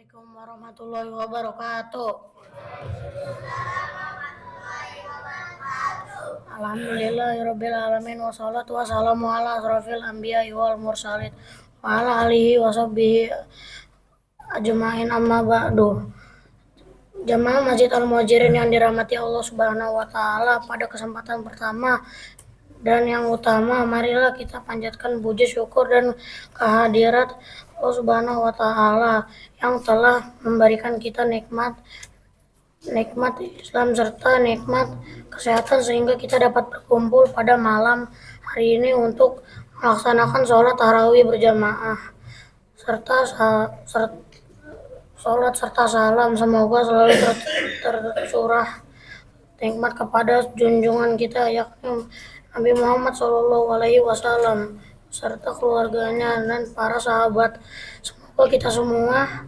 Assalamualaikum warahmatullahi wabarakatuh. Alhamdulillahirabbil alamin wassalatu wassalamu ala asrofil anbiya'i wal mursalin wa ala alihi washabbihi ajmain amma ba'du. Jamaah Masjid Al-Muhajirin yang dirahmati Allah Subhanahu wa taala, pada kesempatan pertama dan yang utama, marilah kita panjatkan puji syukur dan kehadirat Allah Subhanahu wa taala yang telah memberikan kita nikmat Islam serta nikmat kesehatan sehingga kita dapat berkumpul pada malam hari ini untuk melaksanakan sholat tarawih berjamaah serta sholat serta salam semoga selalu tercurah nikmat kepada junjungan kita yakni Nabi Muhammad SAW serta keluarganya dan para sahabat. Semoga kita semua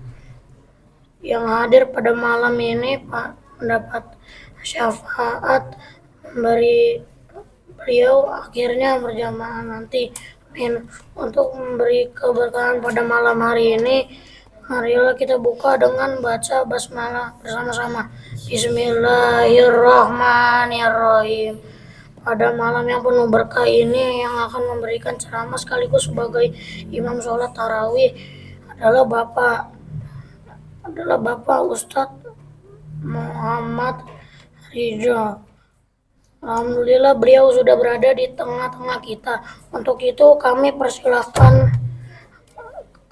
yang hadir pada malam ini mendapat syafaat memberi beliau akhirnya berjamaah nanti. Amin. Untuk memberi keberkahan pada malam hari ini, marilah kita buka dengan baca basmalah bersama-sama. Bismillahirrahmanirrahim. Pada malam yang penuh berkah ini, yang akan memberikan ceramah sekaligus sebagai imam sholat tarawih adalah Bapak Ustadz Muhammad Ridha. Alhamdulillah beliau sudah berada di tengah-tengah kita. Untuk itu kami persilahkan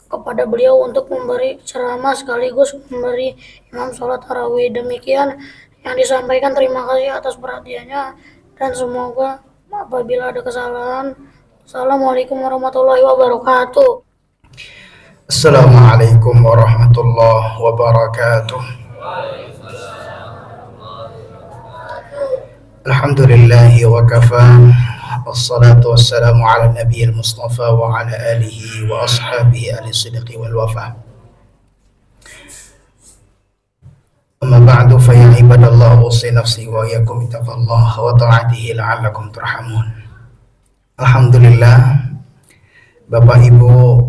kepada beliau untuk memberi ceramah sekaligus memberi imam sholat tarawih. Demikian yang disampaikan. Terima kasih atas perhatiannya dan semoga apabila ada kesalahan. Assalamualaikum warahmatullahi wabarakatuh. Assalamualaikum warahmatullahi wabarakatuh. Alhamdulillahi wa kafa. Wassalatu wassalamu ala nabiyil mustafa wa ala alihi wa ashabihi ahli sidqi wal wafa. Amma ba'du fa ya ibadallah usi nafsi wa iyyakum bittaqwallah wa ta'atihi la'allakum turhamun. Alhamdulillah, Bapak Ibu,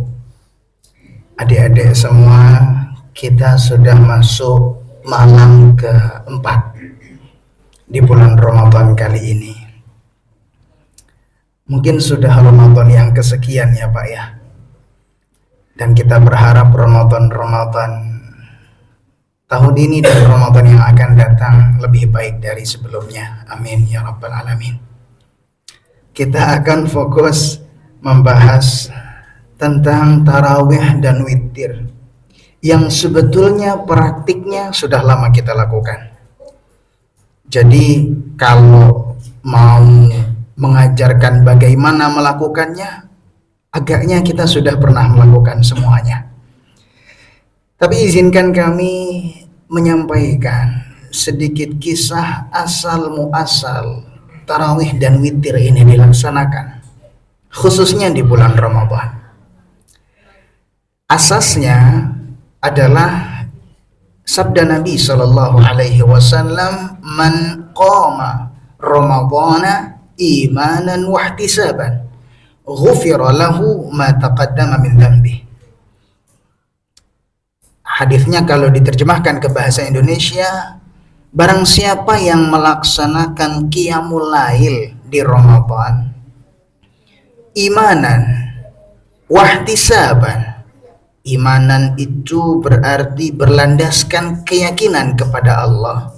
adik-adik semua, kita sudah masuk malam keempat di bulan Ramadan kali ini. Mungkin sudah Ramadan yang kesekian ya Pak ya. Dan kita berharap Ramadan tahun ini dan Ramadan yang akan datang lebih baik dari sebelumnya. Amin ya rabbal alamin. Kita akan fokus membahas tentang tarawih dan witir yang sebetulnya praktiknya sudah lama kita lakukan. Jadi kalau mau mengajarkan bagaimana melakukannya, agaknya kita sudah pernah melakukan semuanya. Tapi izinkan kami menyampaikan sedikit kisah asal muasal tarawih dan witir ini dilaksanakan, khususnya di bulan Ramadan. Asasnya adalah sabda Nabi Sallallahu Alaihi Wasallam, "Man qama Ramadana imanan wahtisaban, ghufira lahu ma taqaddama min dhanbi." Hadisnya kalau diterjemahkan ke bahasa Indonesia, barang siapa yang melaksanakan qiyamul lail di Ramadan imanan wahtisaban. Imanan itu berarti berlandaskan keyakinan kepada Allah.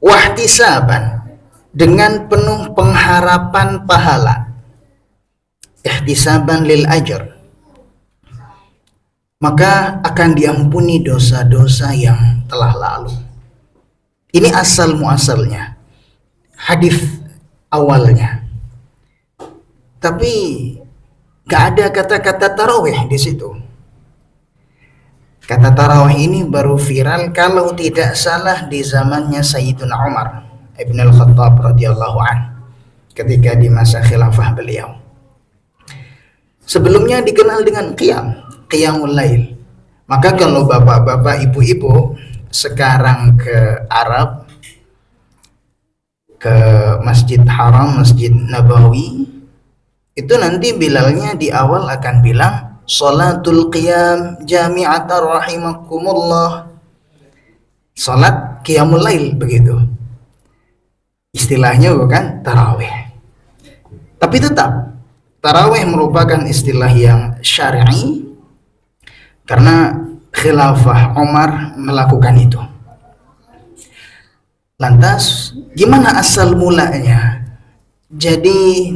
Wahtisaban, dengan penuh pengharapan pahala. Ihtisaban lil ajr, maka akan diampuni dosa-dosa yang telah lalu. Ini asal muasalnya, hadis awalnya. Tapi gak ada kata-kata tarawih di situ. Kata tarawih ini baru viral kalau tidak salah di zamannya Sayyidina Umar Ibn al-Khattab radhiyallahu an, ketika di masa khilafah beliau. Sebelumnya dikenal dengan qiyamul lail. Maka kalau bapak-bapak, ibu-ibu sekarang ke Arab, ke Masjid Haram, Masjid Nabawi, itu nanti bilalnya di awal akan bilang Salatul qiyam jami'atan rahimakumullah. Salat qiyamul lail begitu. Istilahnya bukan tarawih. Tapi tetap tarawih merupakan istilah yang syar'i karena khilafah Umar melakukan itu. Lantas gimana asal mulanya? Jadi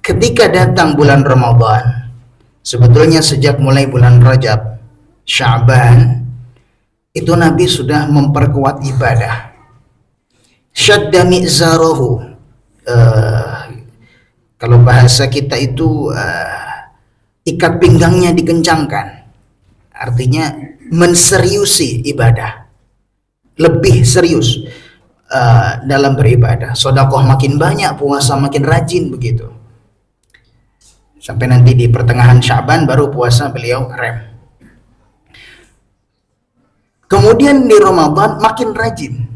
ketika datang bulan Ramadan, sebetulnya sejak mulai bulan Rajab, Sya'ban, itu Nabi sudah memperkuat ibadah. Syadda mi'zarahu, kalau bahasa kita itu ikat pinggangnya dikencangkan, artinya menseriusi ibadah, lebih serius dalam beribadah. Sedekah makin banyak, puasa makin rajin begitu. Sampai nanti di pertengahan Sya'ban baru puasa beliau rem. Kemudian di Ramadan makin rajin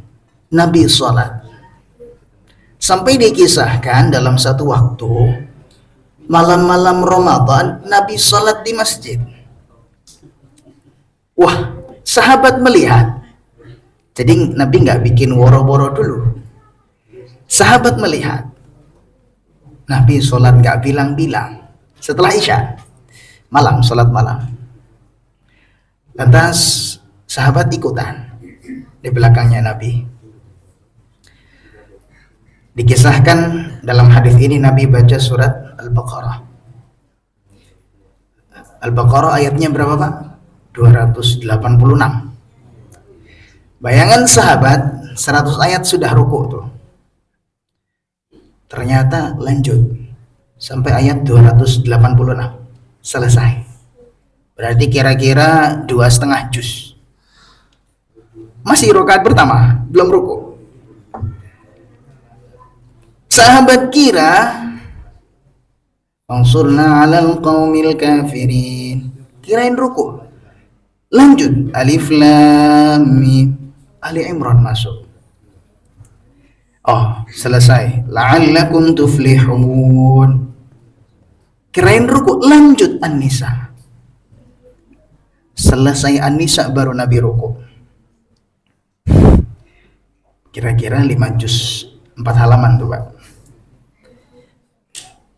Nabi sholat. Sampai dikisahkan dalam satu waktu malam-malam Ramadan Nabi sholat di masjid. Wah, sahabat melihat. Jadi Nabi nggak bikin woro-woro dulu. Sahabat melihat Nabi sholat nggak bilang-bilang. Setelah Isya malam, sholat malam. Lantas sahabat ikutan di belakangnya Nabi. Dikisahkan dalam hadis ini Nabi baca surat Al-Baqarah. Al-Baqarah ayatnya berapa Pak? 286. Bayangan sahabat 100 ayat sudah ruku tuh. Ternyata lanjut sampai ayat 286 selesai. Berarti kira-kira 2,5 juz. Masih rakaat pertama, belum ruku. Sahabat kira Ansurna 'alal qaumil kafirin, kirain ruku. Lanjut Alif Lam Mim, Ali Imran masuk. Oh, selesai. La'allakum tuflihun, kirain ruku. Lanjut An-Nisa. Selesai An-Nisa baru Nabi ruku. Kira-kira 5 juz, 4 halaman tuh Pak.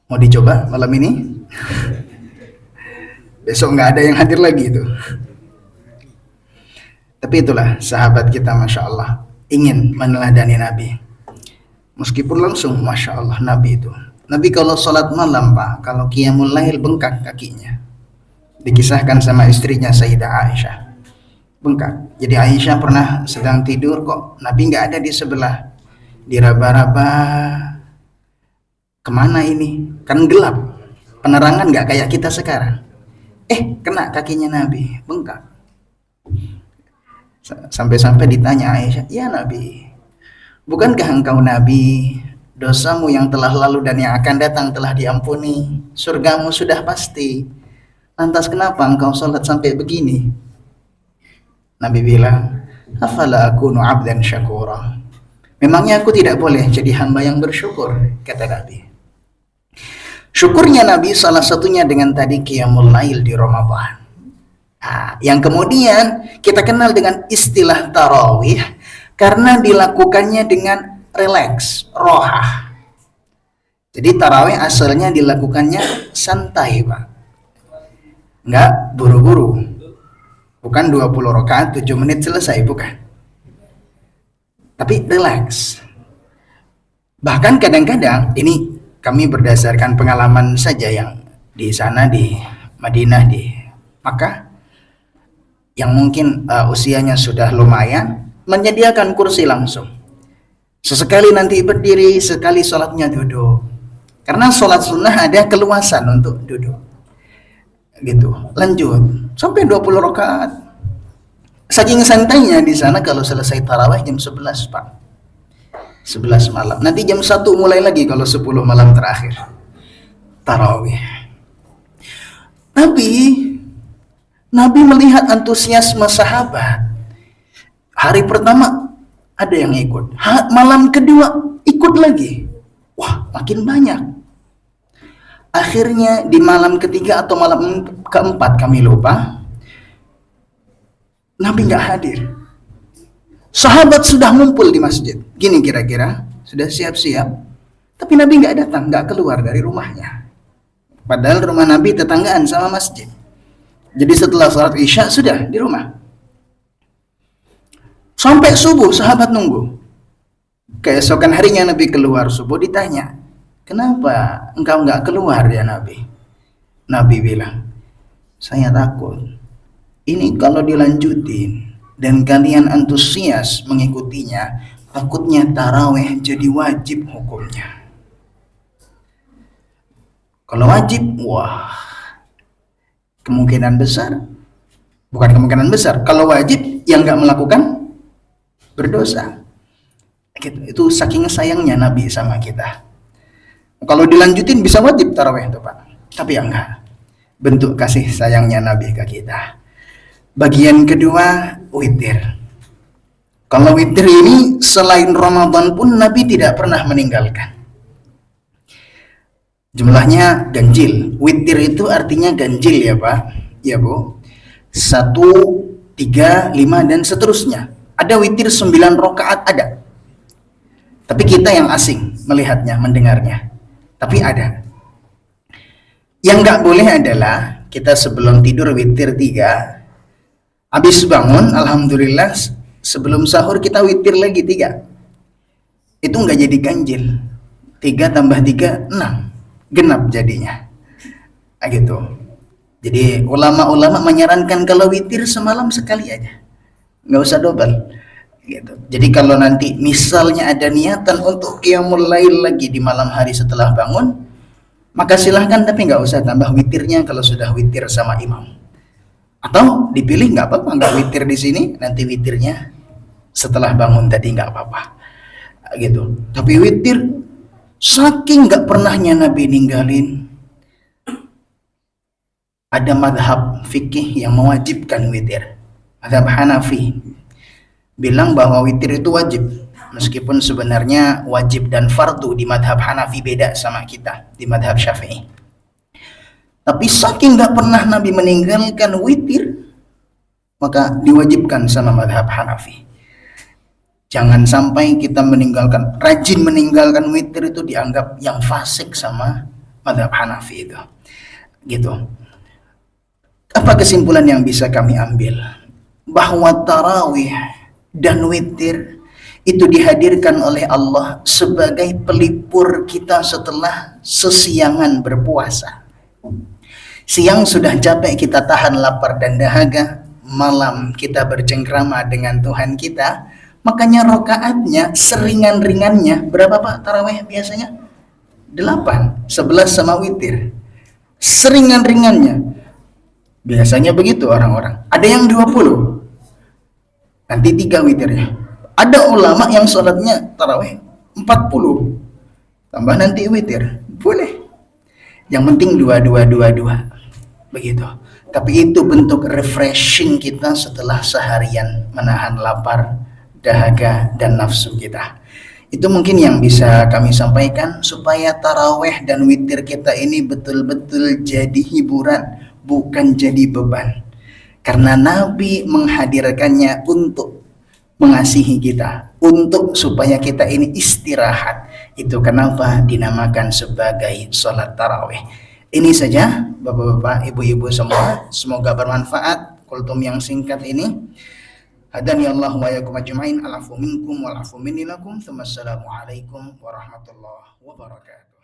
Mau dicoba malam ini? Besok nggak ada yang hadir lagi itu. Tapi itulah sahabat kita, Masya Allah, ingin meneladani Nabi. Meskipun langsung, Masya Allah, Nabi itu. Nabi kalau sholat malam Pak, kalau qiyamul lail bengkak kakinya. Dikisahkan sama istrinya Sayyidah Aisyah. Bengkak. Jadi Aisyah pernah sedang tidur kok Nabi nggak ada di sebelah. Diraba-raba, kemana ini? Kan gelap, penerangan nggak kayak kita sekarang. Kena kakinya Nabi, bengkak. Sampai-sampai ditanya Aisyah, ya Nabi, bukankah engkau Nabi? Dosamu yang telah lalu dan yang akan datang telah diampuni, surgamu sudah pasti. Lantas kenapa engkau sholat sampai begini? Nabi bilang, afala akunu abdan syakura, memangnya aku tidak boleh jadi hamba yang bersyukur, kata Nabi. Syukurnya Nabi salah satunya dengan tadi qiyamul lail di Ramadan. Yang kemudian kita kenal dengan istilah tarawih karena dilakukannya dengan rileks, rohah. Jadi tarawih asalnya dilakukannya santai Pak, nggak buru-buru, bukan 20 rakaat 7 menit selesai, bukan, tapi rileks. Bahkan kadang-kadang ini kami berdasarkan pengalaman saja yang di sana di Madinah, di Makkah, yang mungkin usianya sudah lumayan, menyediakan kursi langsung. Sesekali nanti berdiri, sekali sholatnya duduk. Karena sholat sunnah ada keluasan untuk duduk. Gitu. Lanjut sampai 20 rakaat. Saking santainya di sana kalau selesai tarawih jam 11 Pak. 11 malam. Nanti jam 1 mulai lagi kalau 10 malam terakhir tarawih. Tapi Nabi melihat antusiasme sahabat. Hari pertama ada yang ikut, malam kedua ikut lagi. Wah, makin banyak. Akhirnya di malam ketiga atau malam keempat kami lupa, Nabi nggak hadir. Sahabat sudah ngumpul di masjid. Gini kira-kira, sudah siap-siap. Tapi Nabi nggak datang, nggak keluar dari rumahnya. Padahal rumah Nabi tetanggaan sama masjid. Jadi setelah sholat Isya sudah di rumah. Sampai subuh sahabat nunggu. Keesokan harinya Nabi keluar subuh, ditanya, kenapa engkau nggak keluar ya Nabi? Nabi bilang, saya takut. Ini kalau dilanjutin dan kalian antusias mengikutinya, takutnya taraweh jadi wajib hukumnya. Kalau wajib, wah, kemungkinan besar, bukan kemungkinan besar, kalau wajib yang nggak melakukan berdosa. Itu saking sayangnya Nabi sama kita. Kalau dilanjutin bisa wajib taraweh itu Pak, tapi ya enggak. Bentuk kasih sayangnya Nabi ke kita. Bagian kedua, witir. Kalau witir ini selain Ramadan pun Nabi tidak pernah meninggalkan. Jumlahnya ganjil. Witir itu artinya ganjil ya Pak, ya Bu. 1, 3, 5 dan seterusnya. Ada witir 9 rakaat ada. Tapi kita yang asing melihatnya, mendengarnya. Tapi ada. Yang nggak boleh adalah kita sebelum tidur witir 3, habis bangun alhamdulillah sebelum sahur kita witir lagi 3. Itu nggak jadi ganjil. 3 tambah 3, 6. Genap jadinya. Gitu. Jadi ulama-ulama menyarankan kalau witir semalam sekali aja. Nggak usah double. Gitu. Jadi kalau nanti misalnya ada niatan untuk qiyamul lail lagi di malam hari setelah bangun, maka silahkan, tapi nggak usah tambah witirnya kalau sudah witir sama imam. Atau dipilih nggak apa-apa, nggak witir di sini, nanti witirnya setelah bangun tadi nggak apa-apa. Gitu. Tapi witir saking nggak pernahnya Nabi ninggalin, ada madhab fikih yang mewajibkan witir. Madhab Hanafi bilang bahwa witir itu wajib, meskipun sebenarnya wajib dan fardu di madhab Hanafi beda sama kita di madhab Syafi'i. Tapi saking nggak pernah Nabi meninggalkan witir, maka diwajibkan sama madhab Hanafi. Jangan sampai kita rajin meninggalkan witir itu dianggap yang fasik sama madhab Hanafi itu. Gitu. Apa kesimpulan yang bisa kami ambil? Bahwa tarawih dan witir itu dihadirkan oleh Allah sebagai pelipur kita setelah sesiangan berpuasa. Siang sudah capek kita tahan lapar dan dahaga, malam kita bercengkrama dengan Tuhan kita, makanya rokaatnya seringan-ringannya berapa Pak tarawih biasanya? 8, 11 sama witir. Seringan-ringannya. Biasanya begitu orang-orang. Ada yang 20. Nanti 3 witirnya. Ada ulama yang sholatnya tarawih 40. Tambah nanti witir. Boleh. Yang penting 22. Begitu. Tapi itu bentuk refreshing kita setelah seharian menahan lapar, dahaga, dan nafsu kita. Itu mungkin yang bisa kami sampaikan supaya tarawih dan witir kita ini betul-betul jadi hiburan, bukan jadi beban. Karena Nabi menghadirkannya untuk mengasihi kita, untuk supaya kita ini istirahat. Itu kenapa dinamakan sebagai sholat tarawih. Ini saja Bapak-bapak, Ibu-ibu semua, semoga bermanfaat kultum yang singkat ini. Hadani Allah wa yakum ajma'in, alafu minkum wal afu minni lakum. Assalamualaikum warahmatullahi wabarakatuh.